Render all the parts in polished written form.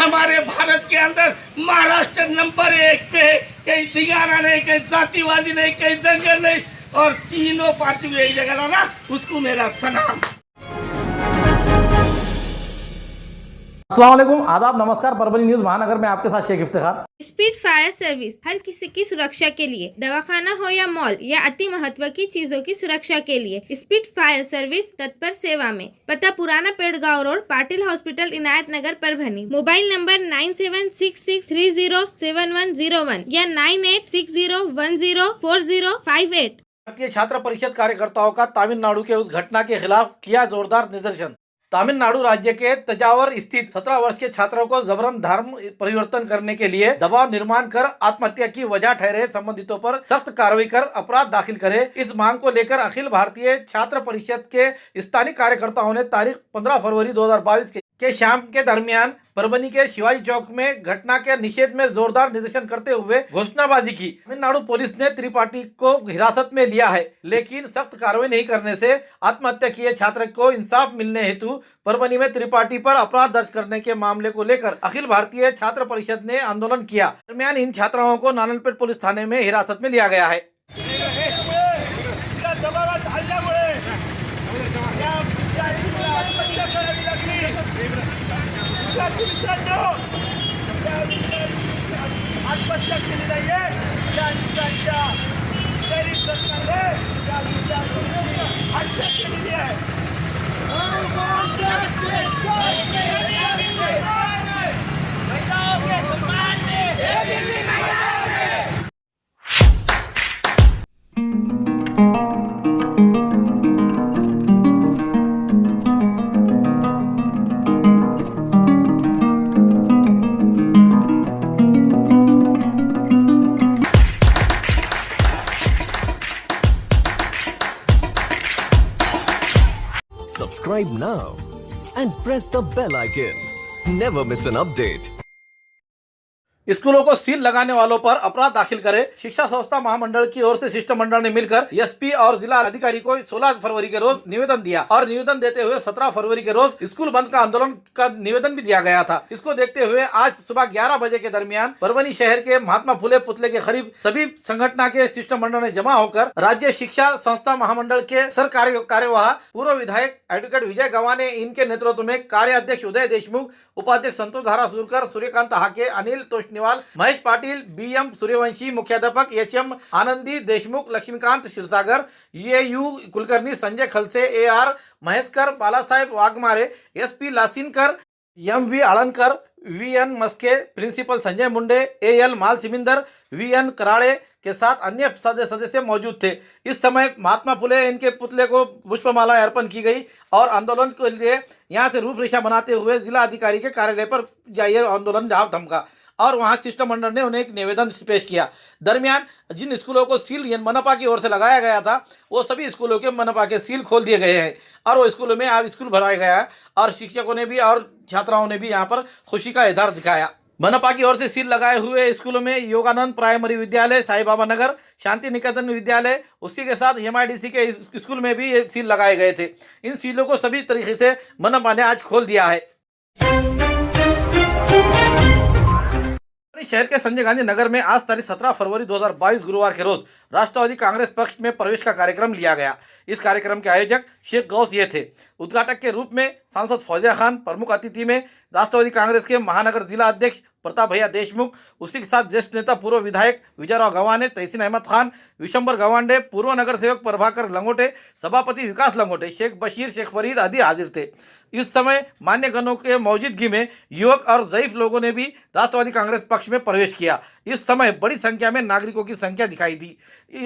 हमारे भारत के अंदर महाराष्ट्र नंबर 1 पे, कहीं दिगाना नहीं, कहीं जातिवादी नहीं, कहीं दंगल नहीं, और तीनों पार्टी में एक जगह लाना, उसको मेरा सलाम। अस्सलाम वालेकुम, आदाब, नमस्कार। परभनी न्यूज महानगर में आपके साथ Sheikh Iftikhar. Speed fire service हर किसी की सुरक्षा के लिए, दवाखाना हो या मॉल या अति महत्व की चीजों की सुरक्षा के लिए स्पीड फायर सर्विस तत्पर सेवा में। पता पुराना पेड़गांव रोड, पाटिल हॉस्पिटल, इनायत नगर, परभनी। मोबाइल नंबर 9766307101 या 9860104058। भारतीय छात्र परिषद कार्यकर्ताओं का तमिलनाडु के उस घटना के खिलाफ किया जोरदार निदर्शन। तमिलनाडु राज्य के तंजावर स्थित 17 वर्ष के छात्रों को जबरन धर्म परिवर्तन करने के लिए दबाव निर्माण कर आत्महत्या की वजह ठहरे संबंधितों पर सख्त कार्रवाई कर अपराध दाखिल करे, इस मांग को लेकर अखिल भारतीय छात्र परिषद के स्थानीय कार्यकर्ताओं ने तारीख 15 फरवरी 2022 के शाम के दरमियान परभनी के शिवाजी चौक में घटना के निषेध में जोरदार निदर्शन करते हुए घोषणाबाजी की। तमिलनाडु पुलिस ने त्रिपाठी को हिरासत में लिया है, लेकिन सख्त कार्रवाई नहीं करने से आत्महत्या किए छात्र को इंसाफ मिलने हेतु परभनी में त्रिपाठी पर अपराध दर्ज करने के मामले को लेकर अखिल भारतीय छात्र परिषद ने आंदोलन किया। दरमियान इन छात्राओं को नानलपेट पुलिस थाने में हिरासत में लिया गया है। आत्महत्या केली नाहीये, त्या ठिकाणच्या गैर सरकारने त्या विद्यार्थ्यांची हत्या केलेली आहे। महिलाओं के सम्मान में Subscribe now and press the bell icon. Never miss an update. स्कूलों को सील लगाने वालों पर अपराध दाखिल करे। शिक्षा संस्था महामंडल की ओर से शिष्टमंडल ने मिलकर एसपी और जिला अधिकारी को 16 फरवरी के रोज निवेदन दिया और निवेदन देते हुए 17 फरवरी के रोज स्कूल बंद का आंदोलन का निवेदन भी दिया गया था। इसको देखते हुए आज सुबह 11 बजे के दरमियान परभनी शहर के महात्मा फुले पुतले के करीब सभी संगठन के शिष्टमंडल ने जमा होकर राज्य शिक्षा संस्था महामंडल के सर कार्यवाह पूर्व विधायक एडवोकेट विजय गवा ने इनके नेतृत्व में कार्याध्यक्ष उदय देशमुख, उपाध्यक्ष संतोष धारासुरकर, सूर्यकांत हाके, अनिल तोषनीवाल, महेश पाटिल, बीएम सूर्यवंशी, मुख्याध्यापक एचएम आनंदी देशमुख, लक्ष्मीकांत क्षीरसागर, यूएयू Kulkarni Sanjay Khalse, AR Maheshkar, Balasaheb Waghmare, SP Lasinkar, MV Alankar, VN Maske, principal Sanjay Munde, AL Malsimindar, VN Karade के साथ अन्य सदस्य मौजूद थे। इस समय महात्मा फुले इनके पुतले को पुष्पमाला अर्पण की गई और आंदोलन के लिए यहां से रूपरेखा बनाते हुए जिला अधिकारी के कार्यालय पर जाइए आंदोलन जहां थमका और वहां शिष्टमंडल ने उन्हें एक निवेदन पेश किया। दरमियान जिन स्कूलों को सील मनपा की ओर से लगाया गया था वो सभी स्कूलों के मनपा के सील खोल दिए गए हैं और वो स्कूलों में अब स्कूल भराया गया है और शिक्षकों ने भी और छात्राओं ने भी यहाँ पर खुशी का इजहार दिखाया। मनपा की ओर से सील लगाए हुए स्कूलों में योगानंद प्राइमरी विद्यालय, साई बाबा नगर, शांति निकेतन विद्यालय, उसी के साथ एमआईडीसी के स्कूल में भी ये सील लगाए गए थे। इन सीलों को सभी तरीके से मनपा ने आज खोल दिया है। शहर के संजय गांधी नगर में आज तारीख 17 फरवरी 2022 गुरुवार के रोज राष्ट्रवादी कांग्रेस पक्ष में प्रवेश का कार्यक्रम लिया गया। इस कार्यक्रम के आयोजक शेख गौस ये थे। उद्घाटक के रूप में सांसद फौजिया खान, प्रमुख अतिथि में राष्ट्रवादी कांग्रेस के महानगर जिला अध्यक्ष प्रताप भैया देशमुख, उसी के साथ ज्येष्ठ नेता पूर्व विधायक विजयराव गवाने, तहसीन अहमद खान, विशंबर गवांडे, पूर्व नगर सेवक प्रभाकर लंगोटे, सभापति विकास लंगोटे, शेख बशीर, शेख फरीद आदि हाजिर थे। इस समय मान्य गणों के मौजूदगी में युवक और ज़ईफ लोगों ने भी राष्ट्रवादी कांग्रेस पक्ष में प्रवेश किया। इस समय बड़ी संख्या में नागरिकों की संख्या दिखाई दी।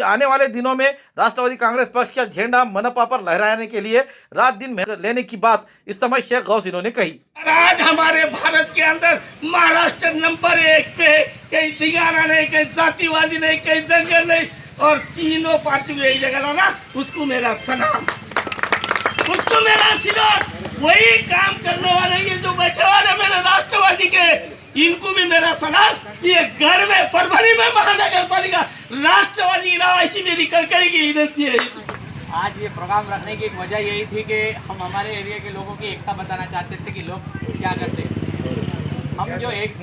आने वाले दिनों में राष्ट्रवादी कांग्रेस पक्ष का झंडा मनपा पर लहराने के लिए रात दिन मेहनत लेने की बात इस समय शेख गौस इन्होंने कही। आज हमारे भारत के अंदर महाराष्ट्र नंबर 1 पे, कहीं दिगाना नहीं, कहीं जातिवादी नहीं, कहीं दंगल नहीं, और तीनों पार्टी में एक जगह लाना, उसको मेरा सलाम, उसको मेरा आशीर्वाद। वही काम करने वाले ये जो बैठे वाले मेरे राष्ट्रवादी के, इनको भी मेरा सलाम कि ये घर में परभनी में महानगर पालिका राष्ट्रवादी इलावा ऐसी मेरी कड़कड़ी की विनती है। आज ये प्रोग्राम रखने की वजह यही थी कि हम हमारे एरिया के लोगों की एकता बताना चाहते थे कि लोग क्या करते हैं। हम हम जो एक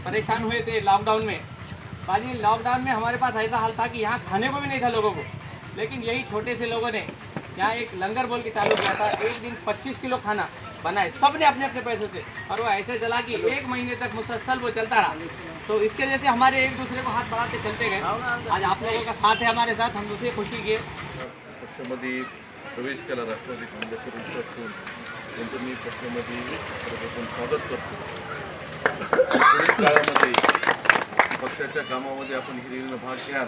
परेशान हुए थे लॉकडाउन में, बाजी लॉकडाउन में हमारे पास ऐसा हाल था कि यहाँ खाने को भी नहीं था लोगों को, लेकिन यही छोटे से लोगों ने यहाँ एक लंगर बोल के चालू किया था। एक दिन 25 किलो खाना बनाए, सब ने अपने अपने पैसों से, और वो ऐसे चला कि 1 महीने तक मुसलसल वो चलता रहा। तो इसके वजह से हमारे एक दूसरे को हाथ बढ़ाते चलते गए। आज आप लोगों का साथ है हमारे साथ, हम दूसरी खुशी की। पक्षामध्ये प्रवेश केला राष्ट्रवादी काँग्रेसच्या रूपातून त्यांचं मी पक्षामध्ये सर्वप्रथम स्वागत करतो। पुढील काळामध्ये पक्षाच्या कामामध्ये आपण हिरिरीनं भाग घ्याल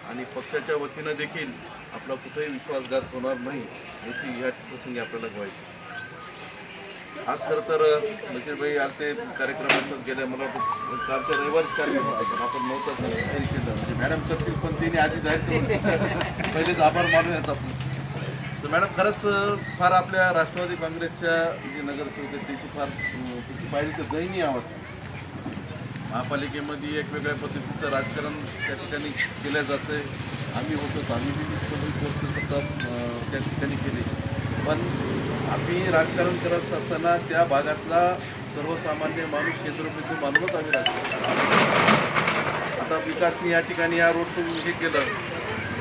आणि पक्षाच्या वतीनं देखील आपला कुठेही विश्वासघात होणार नाही याची या प्रसंगी आपल्याला ग्वाही। आज खरं तर बशीरभाई आज ते कार्यक्रमात गेले, मला वाटतं कालच्या रविवारीच कार्यक्रम होता, पण आपण नव्हताच तयारी केलं, म्हणजे मॅडम करतील पण त्यांनी आधी जाहीर करून पहिलेच आभार मानूयात आपण। तर मॅडम खरंच फार आपल्या राष्ट्रवादी काँग्रेसच्या जे नगरसेवक आहेत त्याची फार तशी पाहिली तर दयनीय अवस्था। महापालिकेमध्ये एक वेगळ्या पद्धतीचं राजकारण त्या ठिकाणी केलं जातं आहे। आम्ही होतो, आम्ही 20-25 वर्ष सुद्धा त्या ठिकाणी केले, पण आम्ही राजकारण करत असताना त्या भागातला सर्वसामान्य माणूस केंद्रबिंदू मानूनच आम्ही राजकारण। आता विकासनी या ठिकाणी या रोडचं हे केलं,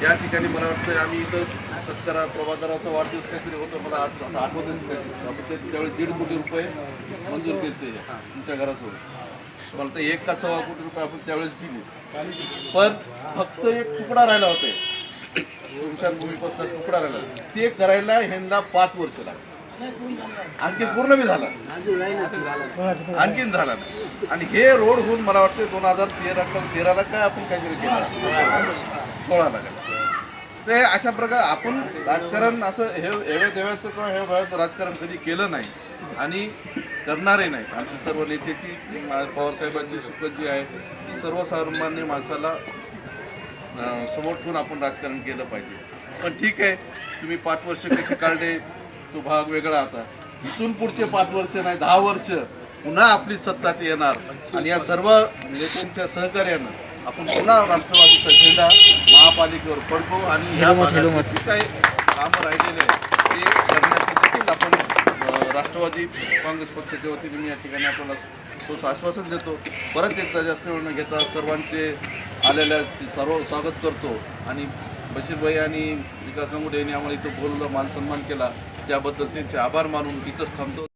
या ठिकाणी मला वाटतं आम्ही इथं सत्कारा प्रभाकराचा वाढदिवस काहीतरी होतं, मला आठवतच काहीतरी आपण त्यावेळेस 1.5 कोटी रुपये मंजूर केले तुमच्या घरासमोर, मला तर 1 का 1.25 कोटी रुपये आपण त्यावेळेस दिले, पण फक्त एक तुकडा राहिला होता, स्मशानभूमीपासून तुकडा राहिला, ते करायला ह्यांना 5 वर्ष लागले, आणखी पूर्ण बी झाला आणखीन झाला नाही। आणि हे रोड होऊन मला वाटतं 2013ला काय आपण काहीतरी केलं 16ला काय, ते अशा प्रकारे आपण राजकारण असं हे एवढ्या देवाचं किंवा हे भावाचं राजकारण कधी केलं नाही आणि करणारही नाही। आमची सर्व नेत्याची पवारसाहेबांची शिकवण जी आहे ती सर्वसामान्य माणसाला समोर ठेवून आपण राजकारण केलं पाहिजे। पण ठीक आहे, तुम्ही 5 वर्ष कसे काढले तो भाग वेगळा, आता इथून पुढचे 5 वर्ष नाही 10 वर्ष पुन्हा आपली सत्तात येणार आणि या सर्व नेत्यांच्या सहकार्यानं आपण पुन्हा राष्ट्रवादीचा झेंडा महापालिकेवर पडतो आणि ह्या भागात जे काही कामं राहिलेले आहे ते करण्याचं देखील आपण राष्ट्रवादी काँग्रेस पक्षाच्या वतीने मी या ठिकाणी आपल्याला ठोस आश्वासन देतो। परत एकदा जास्त वेळ न घेता सर्वांचे आलेल्या सर्व स्वागत करतो आणि बशीरभाई आणि विकास गांगुडे यांनी आम्हाला इथं बोललं, मान सन्मान केला, त्याबद्दल त्यांचे आभार मानून इथंच थांबतो।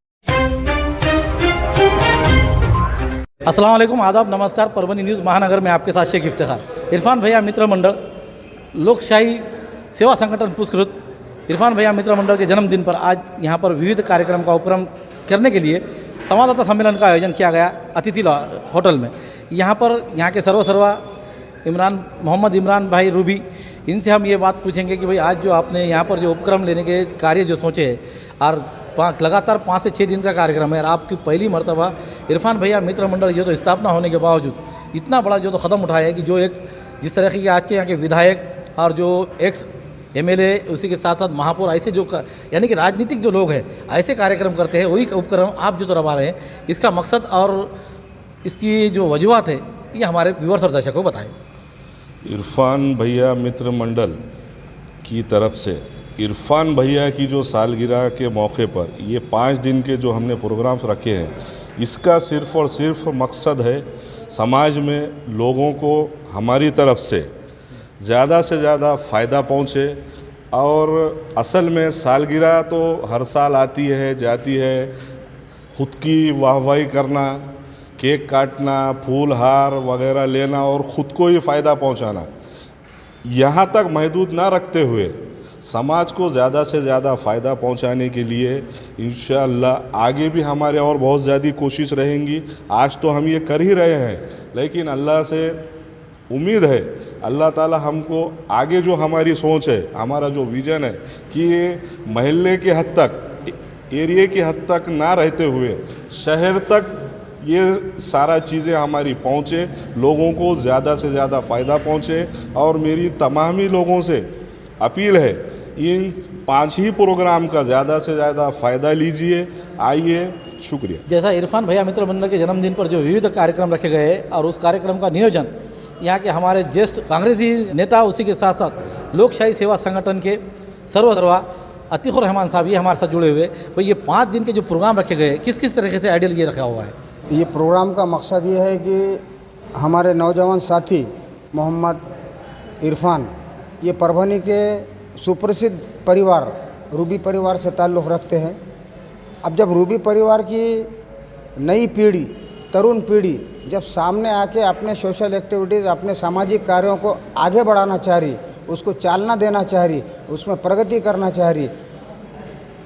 अस्सलाम वालेकुम, आदाब, नमस्कार। परभणी न्यूज़ महानगर में आपके साथ शेख इफ्तिखार। इरफान भैया मित्र मंडल लोकशाही सेवा संगठन पुरस्कृत इरफान भैया मित्र मंडल के जन्मदिन पर आज यहाँ पर विविध कार्यक्रम का उपक्रम करने के लिए संवाददाता सम्मेलन का आयोजन किया गया अतिथि होटल में। यहाँ पर यहाँ के सर्वा मोहम्मद इमरान भाई रूबी, इनसे हम ये बात पूछेंगे कि भाई आज जो आपने यहाँ पर जो उपक्रम लेने के कार्य जो सोचे हैं और लगातार 5 से 6 दिन का कार्यक्रम है और आपकी पहली मर्तबा इरफान भैया मित्र मंडल जो तो स्थापना होने के बावजूद इतना बड़ा जो तो कदम उठाया है कि जो एक जिस तरह के आज के यहाँ के विधायक और जो एक्स MLA उसी के साथ साथ महापौर ऐसे जो यानी कि राजनीतिक जो लोग हैं ऐसे कार्यक्रम करते हैं, वही उपक्रम आप जो तो रवा रहे हैं, इसका मकसद और इसकी जो वजूहत है ये हमारे व्यूअर्स और दर्शकों को बताएं। इरफान भैया मित्र मंडल की तरफ से इरफान भैया की जो सालगिरह के मौके पर ये 5 दिन के जो हमने प्रोग्राम्स रखे हैं, इसका सिर्फ़ और सिर्फ मकसद है समाज में लोगों को हमारी तरफ से ज़्यादा फ़ायदा पहुँचे। और असल में सालगिरह तो हर साल आती है जाती है, खुद की वाहवाही करना, केक काटना, फूल हार वगैरह लेना और ख़ुद को ही फ़ायदा पहुंचाना, यहाँ तक महदूद ना रखते हुए समाज को ज़्यादा से ज़्यादा फ़ायदा पहुंचाने के लिए इंशाअल्लाह आगे भी हमारे और बहुत ज़्यादा कोशिश रहेंगी। आज तो हम ये कर ही रहे हैं, लेकिन अल्लाह से उम्मीद है अल्लाह ताला हमको आगे जो हमारी सोच है, हमारा जो विज़न है कि ये महल्ले के हद तक, एरिया की हद तक ना रहते हुए शहर तक ये सारा चीज़ें हमारी पहुँचे, लोगों को ज़्यादा से ज़्यादा फ़ायदा पहुँचे। और मेरी तमाम ही लोगों से अपील है, इन 5 ही प्रोग्राम का ज़्यादा से ज़्यादा फ़ायदा लीजिए। आइए, शुक्रिया। जैसा इरफान भैया मित्र मंडल के जन्मदिन पर जो विविध कार्यक्रम रखे गए और उस कार्यक्रम का नियोजन यहाँ के हमारे ज्येष्ठ कांग्रेसी नेता, उसी के साथ साथ लोकशाही सेवा संगठन के सर्वा अतीकुर रहमान साहब ये हमारे साथ जुड़े हुए। भाई ये 5 दिन के जो प्रोग्राम रखे गए, किस किस तरीके से आइडियल ये रखा हुआ है? ये प्रोग्राम का मकसद ये है कि हमारे नौजवान साथी मोहम्मद इरफान ये परभनी के सुप्रसिद्ध परिवार रूबी परिवार से ताल्लुक़ रखते हैं। अब जब रूबी परिवार की नई पीढ़ी, तरुण पीढ़ी जब सामने आके अपने सोशल एक्टिविटीज़, अपने सामाजिक कार्यों को आगे बढ़ाना चाह रही, उसको चालना देना चाह रही, उसमें प्रगति करना चाह रही,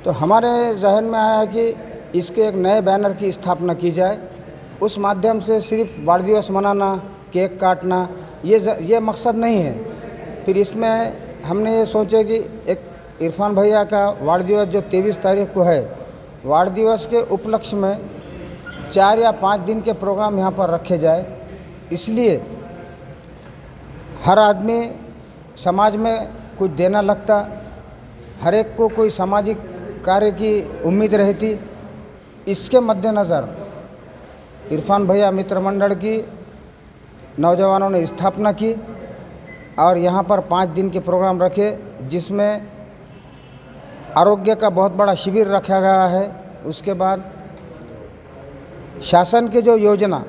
तो हमारे जहन में आया कि इसके एक नए बैनर की स्थापना की जाए। उस माध्यम से सिर्फ बाल दिवस मनाना, केक काटना ये मकसद नहीं है। फिर इसमें हमने ये सोचे कि एक इरफान भैया का वाड़ दिवस जो 23 तारीख को है, वाड़ दिवस के उपलक्ष्य में 4 या 5 दिन के प्रोग्राम यहाँ पर रखे जाए। इसलिए हर आदमी समाज में कुछ देना लगता, हर एक को कोई सामाजिक कार्य की उम्मीद रहती। इसके मद्देनज़र इरफान भैया मित्र मंडल की नौजवानों ने स्थापना की और यहाँ पर 5 दिन के प्रोग्राम रखे, जिसमें आरोग्य का बहुत बड़ा शिविर रखा गया है। उसके बाद शासन के जो योजना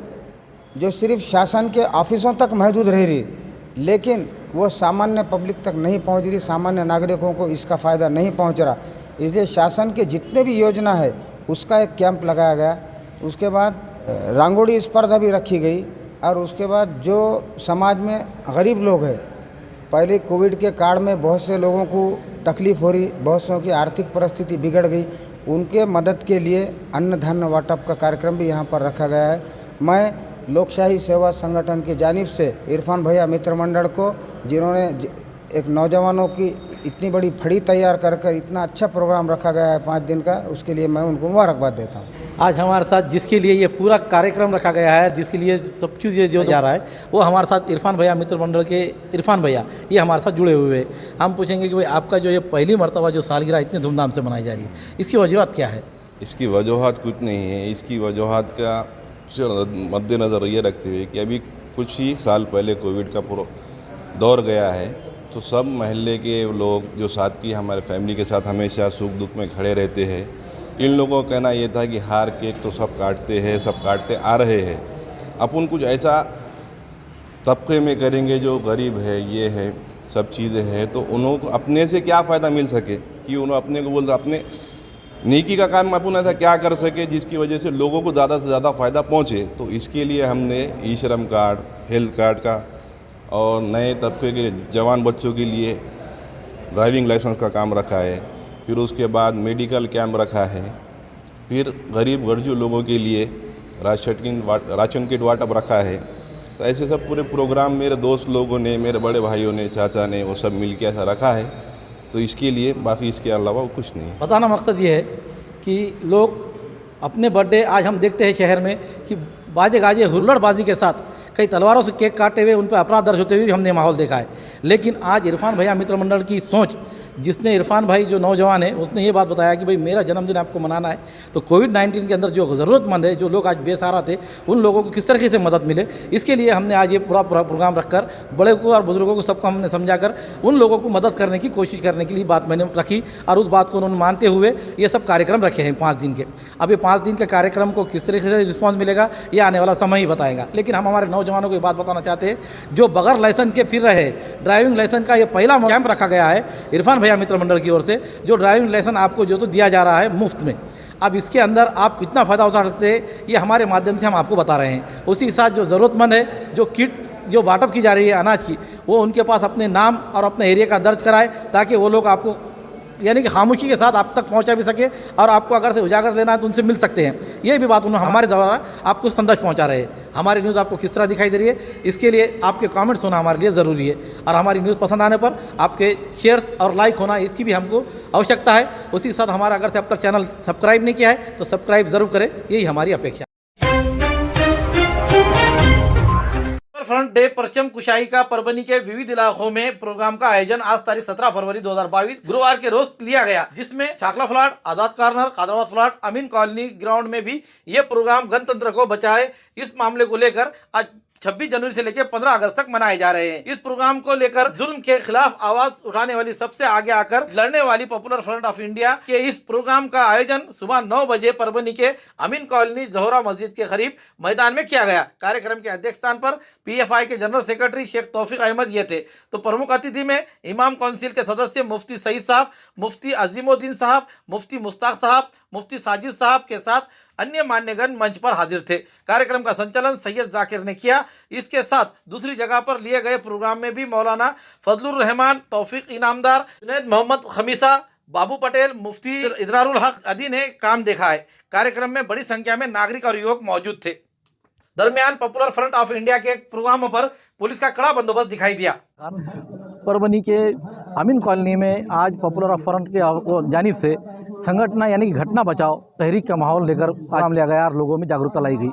जो सिर्फ शासन के ऑफिसों तक महदूद रह रही, लेकिन वो सामान्य पब्लिक तक नहीं पहुंच रही, सामान्य नागरिकों को इसका फ़ायदा नहीं पहुंच रहा। इसलिए शासन के जितने भी योजना है उसका एक कैंप लगाया गया। उसके बाद रंगोली स्पर्धा भी रखी गई और उसके बाद जो समाज में गरीब लोग हैं, पहले कोविड के काल में बहुत से लोगों को तकलीफ़ हो रही, बहुत से की आर्थिक परिस्थिति बिगड़ गई, उनके मदद के लिए अन्न धान्य वाटप का कार्यक्रम भी यहाँ पर रखा गया है। मैं लोकशाही सेवा संगठन की जानिब से इरफान भैया मित्र मंडल को, जिन्होंने एक नौजवानों की इतनी बड़ी फड़ी तैयार कर इतना अच्छा प्रोग्राम रखा गया है 5 दिन का, उसके लिए मैं उनको मुबारकबाद देता हूँ। आज हमारे साथ जिसके लिए ये पूरा कार्यक्रम रखा गया है, जिसके लिए सब कुछ ये जो जा रहा है, वो हमारे साथ इरफान भैया मित्र मंडल के इरफान भैया ये हमारे साथ जुड़े हुए हैं। हम पूछेंगे कि भाई आपका जो ये पहली मर्तबा जो सालगिरह इतनी धूमधाम से मनाई जा रही है, इसकी वजूहत क्या है? इसकी वजूहत कुछ नहीं है। इसकी वजूहत का मद्देनज़र ये रखते हुए कि अभी कुछ ही साल पहले कोविड का पूरा दौर गया है, तो सब महल्ले के लोग जो साथ की हमारे फैमिली के साथ हमेशा सुख दुख में खड़े रहते हैं, इन लोगों का कहना ये था कि हार केक तो सब काटते हैं, सब काटते आ रहे हैं, अपन कुछ ऐसा तबके में करेंगे जो गरीब है, ये है, सब चीज़ें हैं, तो उन्हों को अपने से क्या फ़ायदा मिल सके कि उन्होंने अपने को बोलते अपने नेकी का काम अपन ऐसा क्या कर सके जिसकी वजह से लोगों को ज़्यादा से ज़्यादा फ़ायदा पहुँचे। तो इसके लिए हमने ई श्रम कार्ड, हेल्थ कार्ड का और नए तबके के जवान बच्चों के लिए ड्राइविंग लाइसेंस का काम रखा है। फिर उसके बाद मेडिकल कैंप रखा है। फिर गरीब गरजू लोगों के लिए राशन किट वाटअप रखा है। तो ऐसे सब पूरे प्रोग्राम मेरे दोस्त लोगों ने, मेरे बड़े भाइयों ने, चाचा ने, वो सब मिल के ऐसा रखा है। तो इसके लिए, बाकी इसके अलावा कुछ नहीं है। बताना मकसद ये है कि लोग अपने बर्थडे, आज हम देखते हैं शहर में कि बाजे गाजे हुल्लड़बाजी के साथ कई तलवारों से केक काटे हुए, उन पर अपराध दर्ज होते हुए भी हमने माहौल देखा है। लेकिन आज इरफान भैया मित्र मंडल की सोच, जिसने इरफान भाई जो नौजवान है उसने ये बात बताया कि भाई मेरा जन्मदिन आपको मनाना है, तो कोविड-19 के अंदर जो ज़रूरतमंद है, जो लोग आज बेसहारा थे, उन लोगों को किस तरीके से मदद मिले, इसके लिए हमने आज ये पूरा प्रोग्राम रखकर बड़े को और बुजुर्गों को सबको हमने समझाकर उन लोगों को मदद करने की कोशिश करने के लिए बात मैंने रखी और उस बात को उन्होंने मानते हुए ये सब कार्यक्रम रखे हैं 5 दिन के। अब ये 5 दिन के कार्यक्रम को किस तरीके से रिस्पॉन्स मिलेगा ये आने वाला समय ही बताएगा। लेकिन हम हमारे नौजवानों को ये बात बताना चाहते हैं, जो बगैर लाइसेंस के फिर रहे, ड्राइविंग लाइसेंस का ये पहला कैंप रखा गया है इरफान भैया मित्र मंडल की ओर से, जो ड्राइविंग लाइसेंस आपको जो तो दिया जा रहा है मुफ्त में। अब इसके अंदर आप कितना फ़ायदा उठा सकते हैं, ये हमारे माध्यम से हम आपको बता रहे हैं। उसी के साथ जो ज़रूरतमंद है, जो किट जो वाटअप की जा रही है अनाज की, वो उनके पास अपने नाम और अपने एरिया का दर्ज कराए, ताकि वो लोग आपको यानी कि खामोशी के साथ आप तक पहुंचा भी सके और आपको अगर से उजागर लेना है तो उनसे मिल सकते हैं। ये भी बात उन्होंने हमारे द्वारा आपको संदेश पहुंचा रहे हैं। हमारी न्यूज़ आपको किस तरह दिखाई दे रही है, इसके लिए आपके कमेंट्स होना हमारे लिए ज़रूरी है, और हमारी न्यूज़ पसंद आने पर आपके शेयर्स और लाइक होना, इसकी भी हमको आवश्यकता है। उसी के साथ हमारा अगर से अब तक चैनल सब्सक्राइब नहीं किया है तो सब्सक्राइब ज़रूर करें, यही हमारी अपेक्षा। फ्रंट डे परचम कुशाई का परभनी के विविध इलाकों में प्रोग्राम का आयोजन आज तारीख 17 फरवरी 2022 गुरुवार के रोज लिया गया, जिसमें शाखला फ्लैट, आजाद कॉर्नर, कादराबाद फ्लैट, अमीन कॉलोनी ग्राउंड में भी ये प्रोग्राम गणतंत्र को बचाए इस मामले को लेकर आज 26 जनवरी से लेकर 15 अगस्त तक मनाए जा रहे हैं। इस प्रोग्राम को लेकर जुल्म के खिलाफ आवाज उठाने वाली सबसे आगे आकर लड़ने वाली पॉपुलर फ्रंट ऑफ इंडिया के इस प्रोग्राम का आयोजन सुबह 9 बजे परभनी के अमीन कॉलोनी जोहरा मस्जिद के करीब मैदान में किया गया। कार्यक्रम के अध्यक्ष स्थान पर PFI के जनरल सेक्रेटरी शेख तौफीक अहमद ये थे, तो प्रमुख अतिथि में इमाम काउंसिल के सदस्य मुफ्ती सईद साहब, मुफ्ती अजीमुद्दीन साहब, मुफ्ती मुश्ताक साहब, मुफ्ती साजिद साहब के साथ अन्य मान्यगण मंच पर हाजिर थे। कार्यक्रम का संचालन सैयद जाकिर ने किया। इसके साथ दूसरी जगह पर लिए गए प्रोग्राम में भी मौलाना फजलुर रहमान, तौफीक इनामदार, जुनैद मोहम्मद खमीसा, बाबू पटेल, मुफ्ती इजरारुल हक आदि ने काम देखा है। कार्यक्रम में बड़ी संख्या में नागरिक और युवक मौजूद थे। दरमियान पॉपुलर फ्रंट ऑफ इंडिया के प्रोग्रामों पर पुलिस का कड़ा बंदोबस्त दिखाई दिया। परभनी के अमीन कॉलोनी में आज पॉपुलर फ्रंट के जानिब से संगठन यानी कि घटना बचाओ तहरीक का माहौल लेकर काम लिया गया और लोगों में जागरूकता लाई गई।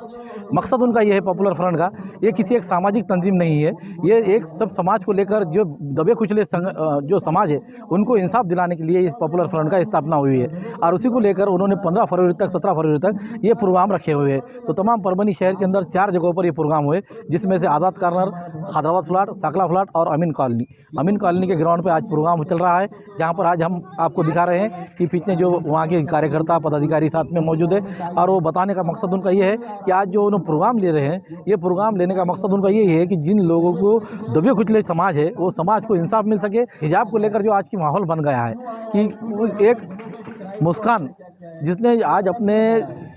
मकसद उनका ये है पॉपुलर फ्रंट का, ये किसी एक सामाजिक तंजीम नहीं है, ये एक सब समाज को लेकर जो दबे कुचले जो समाज है उनको इंसाफ दिलाने के लिए इस पॉपुलर फ्रंट का स्थापना हुई है और उसी को लेकर उन्होंने 15 फरवरी तक 17 फरवरी तक ये प्रोग्राम रखे हुए हैं। तो तमाम परभनी शहर के अंदर 4 जगहों पर ये प्रोग्राम हुए, जिसमें से Azad corner, Hyderabad flat, Sakala flat और अमीन कॉलोनी। अमीन कॉलोनी के ग्राउंड पे आज प्रोग्राम चल रहा है, जहां पर आज हम आपको दिखा रहे हैं कि पीछे जो वहां के कार्यकर्ता पदाधिकारी साथ में मौजूद है और वो बताने का मकसद उनका ये है कि आज जो उन्होंने प्रोग्राम ले रहे हैं, ये प्रोग्राम लेने का मकसद उनका यही है कि जिन लोगों को दबे कुचले समाज है वो समाज को इंसाफ मिल सके। हिजाब को लेकर जो आज की माहौल बन गया है कि एक मुस्कान जिसने आज अपने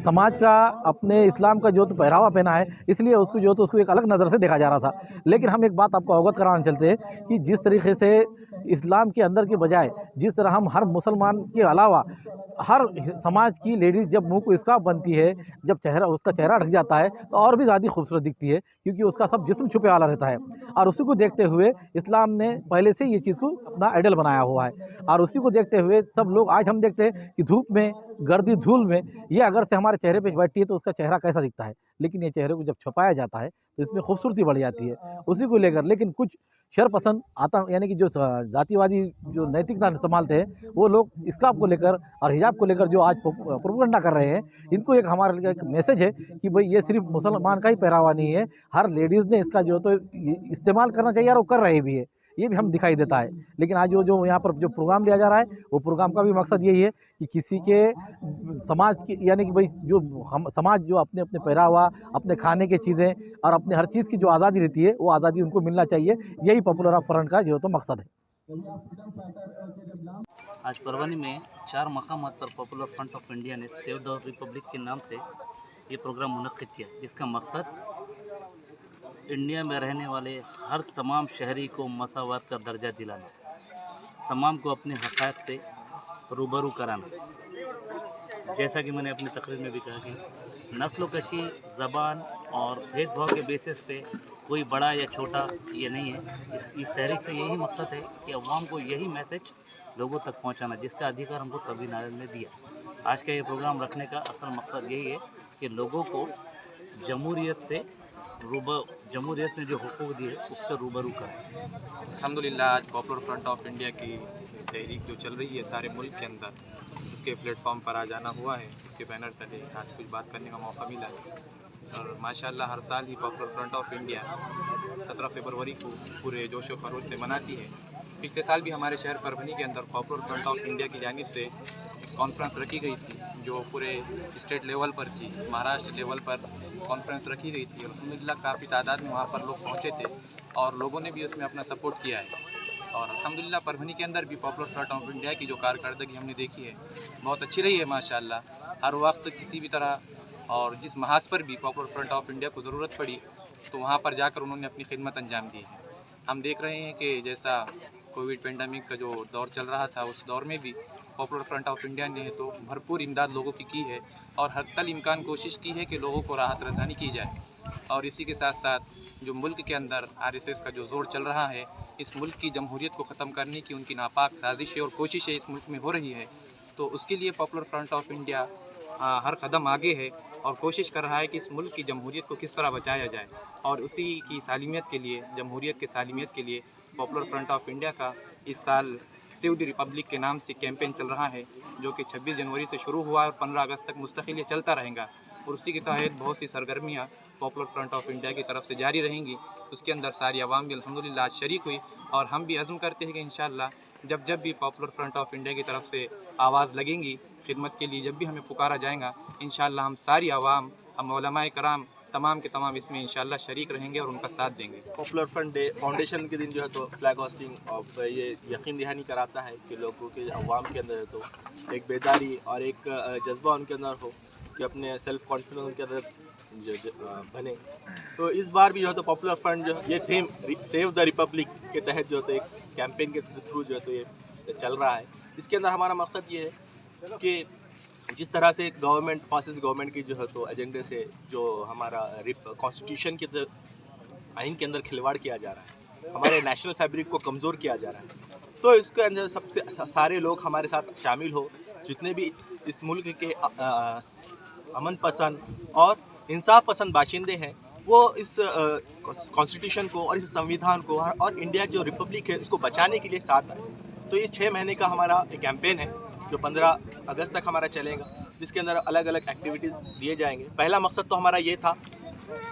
समाज का, अपने इस्लाम का जो तो पहरावा पहना है, इसलिए उसको जो तो उसको एक अलग नज़र से देखा जा रहा था। लेकिन हम एक बात आपको अवगत कराना चलते हैं कि जिस तरीके से इस्लाम के अंदर के बजाय जिस तरह हम हर मुसलमान के अलावा हर समाज की लेडीज़ जब मुंह को स्कार्फ बनती है, जब उसका चेहरा ढक जाता है तो और भी ज़्यादा खूबसूरत दिखती है, क्योंकि उसका सब जिस्म छुपे वाला रहता है। और उसी को देखते हुए इस्लाम ने पहले से ये चीज़ को अपना आइडल बनाया हुआ है और उसी को देखते हुए सब लोग आज हम देखते हैं कि धूप में, गर्दी धूल में ये अगर से हमारे चेहरे पे बैठती है तो उसका चेहरा कैसा दिखता है, लेकिन ये चेहरे को जब छुपाया जाता है तो इसमें खूबसूरती बढ़ जाती है। उसी को लेकर लेकिन कुछ शरपसंद यानी कि जो जातिवादी जो नैतिकता संभालते हैं वो लोग स्कार्फ को लेकर और हिजाब को लेकर जो आज प्रोपेगेंडा कर रहे हैं, इनको एक हमारे लिए एक मैसेज है कि भाई ये सिर्फ मुसलमान का ही पहरावा नहीं है, हर लेडीज़ ने इसका जो तो इस्तेमाल करना चाहिए और वो कर रहे भी है, ये भी हम दिखाई देता है। लेकिन आज जो यहाँ पर जो प्रोग्राम लिया जा रहा है वो प्रोग्राम का भी मकसद यही है कि किसी के समाज की यानी कि भाई जो हम समाज जो अपने अपने पहरावा, अपने खाने की चीज़ें और अपने हर चीज़ की जो आज़ादी रहती है वो आज़ादी उनको मिलना चाहिए। यही पॉपुलर फ्रंट का जो तो मकसद है। आज परभनी में 4 मकामात पर पॉपुलर फ्रंट ऑफ इंडिया ने सेव द रिपब्लिक के नाम से ये प्रोग्राम मुनक्किद किया, जिसका मकसद इंडिया में रहने वाले हर तमाम शहरी को मसावत का दर्जा दिलाना, तमाम को अपने हक़ाक़ से रूबरू कराना। जैसा कि मैंने अपनी तकरीर में भी कहा कि नस्लोकशी, ज़बान और भेदभाव के बेसिस पे कोई बड़ा या छोटा ये नहीं है। इस तहरीक से यही मकसद है कि अवाम को यही मैसेज लोगों तक पहुंचाना, जिसका अधिकार हमको संविधान ने दिया। आज का ये प्रोग्राम रखने का असल मकसद यही है कि लोगों को जमहूरियत ने जो हुकूक दिए उससे रूबरू करें। अल्हम्दुलिल्लाह आज पॉपुलर फ्रंट ऑफ इंडिया की तहरीक जो चल रही है सारे मुल्क के अंदर, उसके प्लेटफॉर्म पर आ जाना हुआ है, उसके बैनर तले आज कुछ बात करने का मौका मिला है। और माशाल्लाह हर साल ही पॉपुलर फ्रंट ऑफ इंडिया 17 फरवरी को पूरे जोश व खरोश से मनाती है। पिछले साल भी हमारे शहर परभनी के अंदर पॉपुलर फ्रंट ऑफ इंडिया की जानिब से कॉन्फ्रेंस रखी गई थी, जो पूरे स्टेट लेवल पर थी, महाराष्ट्र लेवल पर कॉन्फ्रेंस रखी गई थी। अल्हम्दुलिल्लाह काफ़ी तादाद में वहाँ पर लोग पहुँचे थे और लोगों ने भी उसमें अपना सपोर्ट किया है। और अल्हम्दुलिल्लाह परभनी के अंदर भी पॉपुलर फ्रंट ऑफ इंडिया की जो कारकर्दगी हमने देखी है बहुत अच्छी रही है माशाल्लाह। हर वक्त किसी भी तरह और जिस महाज पर भी पॉपुलर फ्रंट ऑफ इंडिया को ज़रूरत पड़ी तो वहाँ पर जाकर उन्होंने अपनी खिदमत अंजाम दी है। हम देख रहे हैं कि जैसा कोविड पेंडेमिक का जो दौर चल रहा था उस दौर में भी पॉपुलर फ्रंट ऑफ इंडिया ने तो भरपूर इमदाद लोगों की है और हर तल इम्कान कोशिश की है कि लोगों को राहत रसानी की जाए। और इसी के साथ साथ जो मुल्क के अंदर आरएसएस का जो जोर चल रहा है, इस मुल्क की जमहूरियत को ख़त्म करने की उनकी नापाक साजिशें और कोशिशें इस मुल्क में हो रही है, तो उसके लिए पॉपुलर फ्रंट ऑफ इंडिया हर कदम आगे है और कोशिश कर रहा है कि इस मुल्क की जमहूरियत को किस तरह बचाया जाए। और उसी की सालिमियत के लिए, जमहूरियत के सालिमियत के लिए पॉपुलर फ्रंट ऑफ इंडिया का इस साल सेव द रिपब्लिक के नाम से कैंपेन चल रहा है, जो कि 26 जनवरी से शुरू हुआ और 15 अगस्त तक मुस्तकिल ये चलता रहेगा। और उसी के तहत बहुत सी सरगर्मियाँ पॉपुलर फ्रंट ऑफ इंडिया की तरफ से जारी रहेंगी, उसके अंदर सारी आवाम भी अल्हम्दुलिल्लाह शरीक हुई। और हम भी अज़्म करते हैं कि इंशाअल्लाह जब भी पॉपुलर फ्रंट ऑफ इंडिया की तरफ से आवाज़ लगेंगी खिदमत के लिए, जब भी हमें पुकारा जाएगा, इंशाअल्लाह हम सारी आवाम, हम उलमाए कराम तमाम के तमाम इसमें इंशाअल्लाह शरीक रहेंगे और उनका साथ देंगे। पॉपुलर फ्रंट डे फाउंडेशन के दिन जो है तो फ्लैग होस्टिंग और ये यकीन दहानी कराता है कि लोगों के अवाम के अंदर है तो एक बेदारी और एक जज्बा उनके अंदर हो कि अपने सेल्फ कॉन्फिडेंस उनके अंदर बने। तो इस बार भी जो है तो पॉपुलर फ्रंट जो ये थीम सेव द रिपब्लिक के तहत जो है तो एक कैंपेन के थ्रू जो है तो ये चल रहा है। इसके अंदर हमारा मकसद ये है कि जिस तरह से गवर्नमेंट फासिस्ट गवर्नमेंट की जो है तो एजेंडे से जो हमारा कॉन्स्टिट्यूशन के आइन के अंदर खिलवाड़ किया जा रहा है, हमारे नेशनल फैब्रिक को कमज़ोर किया जा रहा है, तो इसके अंदर सबसे सारे लोग हमारे साथ शामिल हो, जितने भी इस मुल्क के अमन पसंद और इंसाफ पसंद बाशिंदे हैं वो इस कॉन्स्टिट्यूशन को और इस संविधान को और इंडिया जो रिपब्लिक है इसको बचाने के लिए साथ आए। तो इस 6 महीने का हमारा एक कैंपेन है जो 15 अगस्त तक हमारा चलेगा, जिसके अंदर अलग अलग एक्टिविटीज़ दिए जाएंगे। पहला मकसद तो हमारा ये था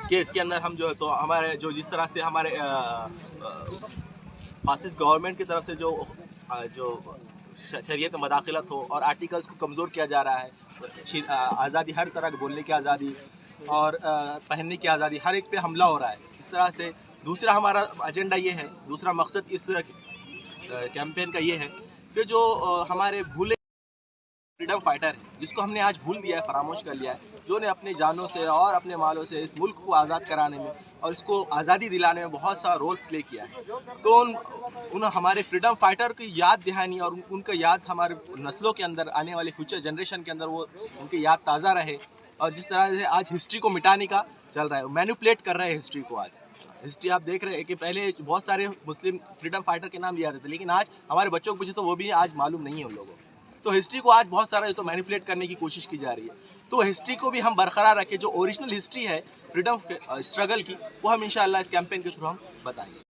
कि इसके अंदर हम जो है तो हमारे जो जिस तरह से हमारे फासिस्ट गवर्नमेंट की तरफ से जो शरीयत में मदाखिलत हो और आर्टिकल्स को कमज़ोर किया जा रहा है, आज़ादी हर तरह बोलने की आज़ादी और पहनने की आज़ादी, हर एक पे हमला हो रहा है। इस तरह से दूसरा हमारा एजेंडा ये है, दूसरा मकसद इस कैंपेन का ये है कि जो हमारे भूले फ्रीडम फाइटर है, जिसको हमने आज भूल दिया है, फरामोश कर लिया है, जो ने अपने जानों से और अपने मालों से इस मुल्क को आज़ाद कराने में और इसको आज़ादी दिलाने में बहुत सारा रोल प्ले किया है। तो उन हमारे फ्रीडम फाइटर की याद दहानी और उनका याद हमारे नस्लों के अंदर, आने वाले फ्यूचर जनरेशन के अंदर वो उनकी याद ताज़ा रहे। और जिस तरह से आज हिस्ट्री को मिटाने का चल रहा है, मैनिपुलेट कर रहे हैं हिस्ट्री को। आज हिस्ट्री आप देख रहे हैं कि पहले बहुत सारे मुस्लिम फ्रीडम फाइटर के नाम लिया जाते थे, लेकिन आज हमारे बच्चों को पूछे तो वो भी आज मालूम नहीं है उन लोगों को। तो हिस्ट्री को आज बहुत सारा तो मैनिपुलेट करने की कोशिश की जा रही है। तो हिस्ट्री को भी हम बरकरार रखें, जो ओरिजिनल हिस्ट्री है फ्रीडम स्ट्रगल की, वो हम इंशाअल्लाह इस कैंपेन के थ्रू हम बताएंगे।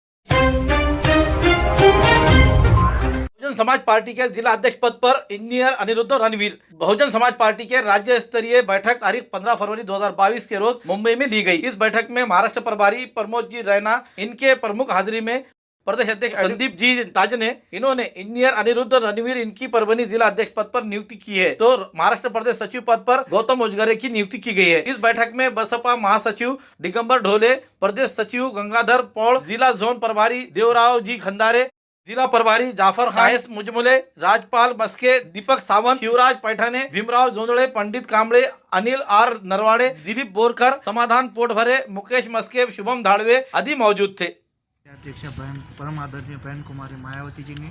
बहुजन समाज पार्टी के जिला अध्यक्ष पद पर इंजीनियर अनिरुद्ध रणवीर। बहुजन समाज पार्टी के राज्य स्तरीय बैठक तारीख 15 फरवरी 2022 के रोज मुंबई में ली गई। इस बैठक में महाराष्ट्र प्रभारी प्रमोद जी रैना, इनके प्रमुख हाजिरी में प्रदेश अध्यक्ष संदीप जी ताज ने इन्होंने इंजीनियर अनिरुद्ध रणवीर इनकी परभनी जिला अध्यक्ष पद पर नियुक्ति की है, तो महाराष्ट्र प्रदेश सचिव पद पर गौतम उजगरे की नियुक्ति की गई है। इस बैठक में बसपा महासचिव दिगंबर ढोले, प्रदेश सचिव गंगाधर पौड़, जिला जोन प्रभारी देवराव जी खंदारे, जिला प्रभारी जाफर खायस मुजमुले, राजपाल मस्के, दीपक सावंत, शिवराज पैठाने, भीमराव जोंधळे, पंडित कांबळे, अनिल आर नरवाड़े, दिलीप बोरकर, समाधान पोटभरे, मुकेश मस्के, शुभम धाड़वे आदि मौजूद थे। अध्यक्ष परम आदरणीय बहन कुमारी मायावतीजींनी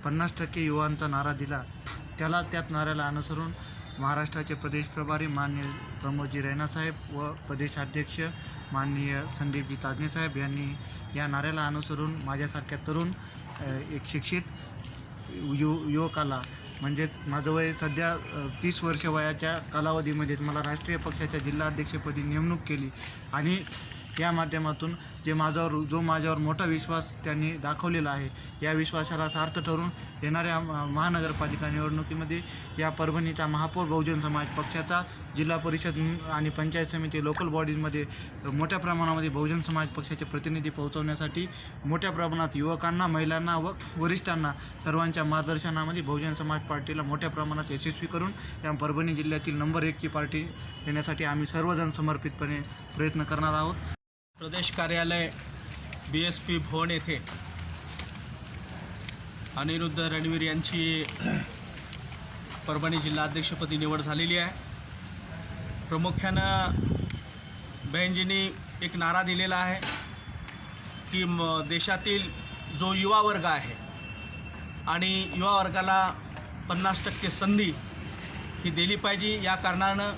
50% युवांचा नारा दिला, त्यात नाऱ्याला अनुसरून महाराष्ट्राचे प्रदेश प्रभारी माननीय प्रमोदजी रैना साहेब व प्रदेशाध्यक्ष माननीय संदीपजी ताजने साहेब यांनी या नाऱ्याला अनुसरून माझ्यासारख्या तरुण एक शिक्षित युवकाला, म्हणजेच माझं वय सध्या 30 वर्ष वयाच्या कालावधीमध्येच मला राष्ट्रीय पक्षाच्या जिल्हाध्यक्षपदी नेमणूक केली आणि या माध्यमातून जो माझ्यावर मोठा विश्वास त्यांनी दाखवलेला आहे, या विश्वासाला सार्थ ठरून येणाऱ्या महानगरपालिका निवडणुकीमध्ये या परभणीचा महापौर बहुजन समाज पक्षाचा, जिल्हा परिषद आणि पंचायत समिती लोकल बॉडीजमध्ये मोठ्या प्रमाणामध्ये बहुजन समाज पक्षाचे प्रतिनिधी पोहोचवण्यासाठी मोठ्या प्रमाणात युवकांना, महिलांना व वरिष्ठांना सर्वांच्या मार्गदर्शनामध्ये बहुजन समाज पार्टीला मोठ्या प्रमाणात यशस्वी करून या परभणी जिल्ह्यातील नंबर 1 ची पार्टी देण्यासाठी आम्ही सर्वजण समर्पितपणे प्रयत्न करणार आहोत। प्रदेश कार्यालय BSP भवन येथे अनिरुद्ध रणवीर यांची परभणी जिल्हाध्यक्षपदी निवड झालेली आहे। प्रामुख्यानं बहनजींनी एक नारा दिलेला आहे की देशातील जो युवा वर्ग आहे आणि युवा वर्गाला 50% संधी ही दिली पाहिजे, या कारणानं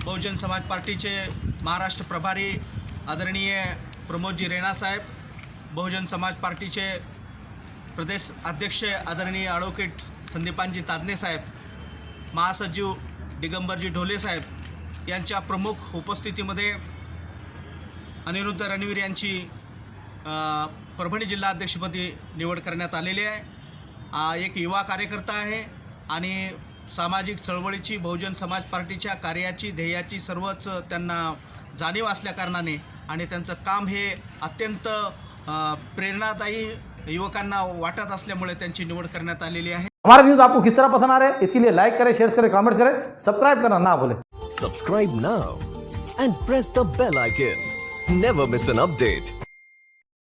बहुजन समाज पार्टीचे महाराष्ट्र प्रभारी आदरणीय प्रमोदजी रैना साहेब, बहुजन समाज पार्टीचे प्रदेश अध्यक्ष आदरणीय ॲडव्होकेट संदीपांजी ताजने साहेब, महासचिव दिगंबरजी ढोले साहेब यांच्या प्रमुख उपस्थितीमध्ये अनिरुद्ध रणवीर यांची परभणी जिल्हा अध्यक्षपदी निवड करण्यात आलेली आहे। एक युवा कार्यकर्ता आहे आणि सामाजिक चळवळीची, बहुजन समाज पार्टीच्या कार्याची, ध्येयाची सर्वच त्यांना जाणीव असल्याकारणाने आणि त्यांचं काम हे अत्यंत प्रेरणादायी युवकांना वाटत असल्यामुळे त्यांची निवड करण्यात आलेली आहे. हमारा न्यूज़ आपको किस तरह पसंद आ रहा है, इसके लिए लाइक करें, शेयर करें, कमेंट करें, सब्सक्राइब करना ना भूलें. Subscribe now and press the bell icon. Never miss an update.